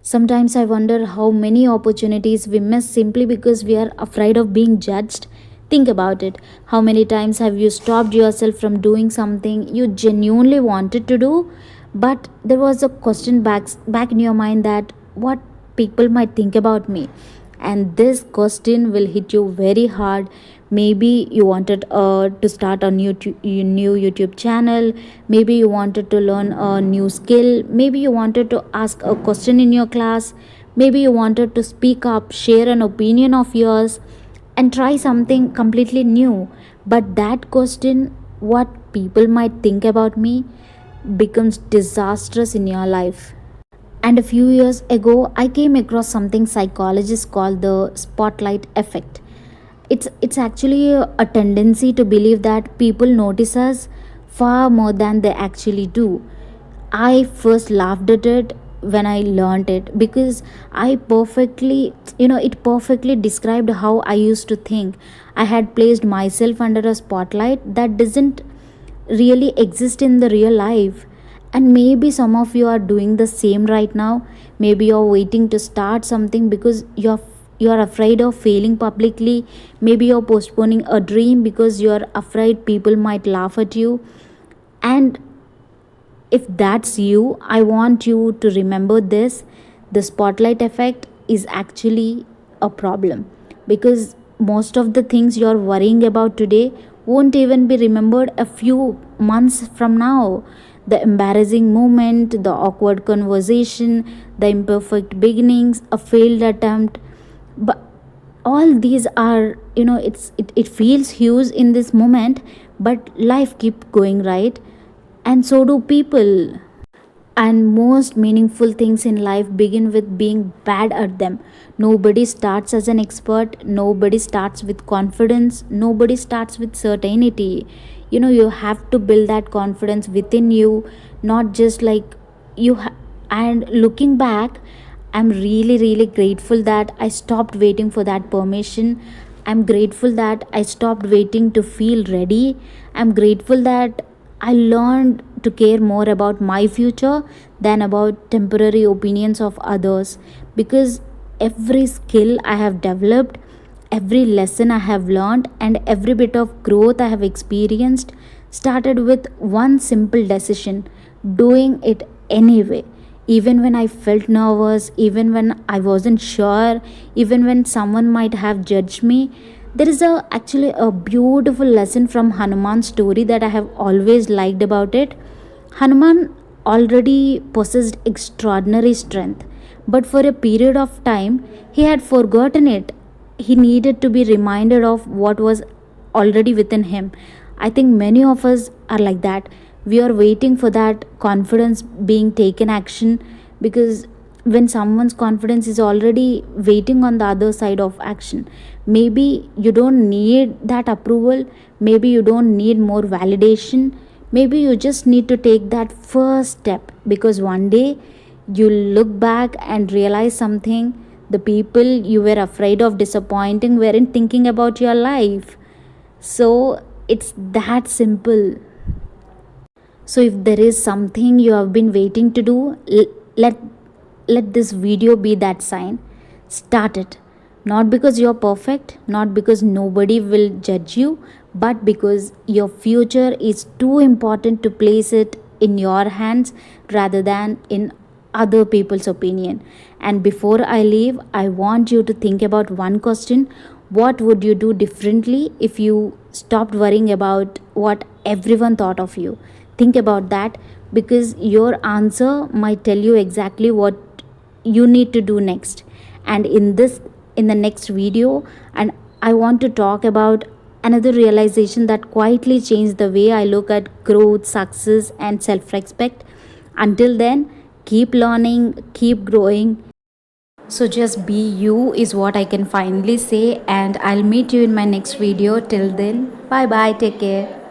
Sometimes I wonder how many opportunities we miss simply because we are afraid of being judged. Think about it. How many times have you stopped yourself from doing something you genuinely wanted to do, but there was a question back in your mind that what people might think about me? And this question will hit you very hard. Maybe you wanted to start a new YouTube channel. Maybe you wanted to learn a new skill. Maybe you wanted to ask a question in your class. Maybe you wanted to speak up, share an opinion of yours, and try something completely new. But that question, what people might think about me, becomes disastrous in your life. And a few years ago, I came across something psychologists call the spotlight effect. It's actually a tendency to believe that people notice us far more than they actually do. I first laughed at it when I learned it because it perfectly described how I used to think. I had placed myself under a spotlight that doesn't really exist in the real life. And maybe some of you are doing the same right now. Maybe you're waiting to start something because you're afraid of failing publicly. Maybe you're postponing a dream because you're afraid people might laugh at you. And if that's you, I want you to remember this: the spotlight effect is actually a problem, because most of the things you're worrying about today won't even be remembered a few months from now. The embarrassing moment, the awkward conversation, the imperfect beginnings, a failed attempt, but all these are, it feels huge in this moment, but life keep going, right? And so do people. And most meaningful things in life begin with being bad at them. Nobody starts as an expert, nobody starts with confidence, nobody starts with certainty. You have to build that confidence within you, not just like and looking back, I'm really, really grateful that I stopped waiting for that permission. I'm grateful that I stopped waiting to feel ready. I'm grateful that I learned to care more about my future than about temporary opinions of others. Because every skill I have developed, every lesson I have learned, and every bit of growth I have experienced started with one simple decision: doing it anyway. Even when I felt nervous, even when I wasn't sure, even when someone might have judged me. There is actually a beautiful lesson from Hanuman's story that I have always liked about it. Hanuman already possessed extraordinary strength, but for a period of time he had forgotten it. He needed to be reminded of what was already within him. I think many of us are like that. We are waiting for that confidence being taken action, because when someone's confidence is already waiting on the other side of action, maybe you don't need that approval, maybe you don't need more validation, maybe you just need to take that first step, because one day you'll look back and realize something: the people you were afraid of disappointing weren't thinking about your life. So it's that simple. So if there is something you have been waiting to do, let let this video be that sign. Start it. Not because you're perfect, not because nobody will judge you, but because your future is too important to place it in your hands rather than in other people's opinion. And before I leave, I want you to think about one question: what would you do differently if you stopped worrying about what everyone thought of you? Think about that, because your answer might tell you exactly what you need to do next. And in the next video, and I want to talk about another realization that quietly changed the way I look at growth, success, and self-respect. Until then, keep learning, keep growing. So just be you is what I can finally say, and I'll meet you in my next video. Till then, bye bye, take care.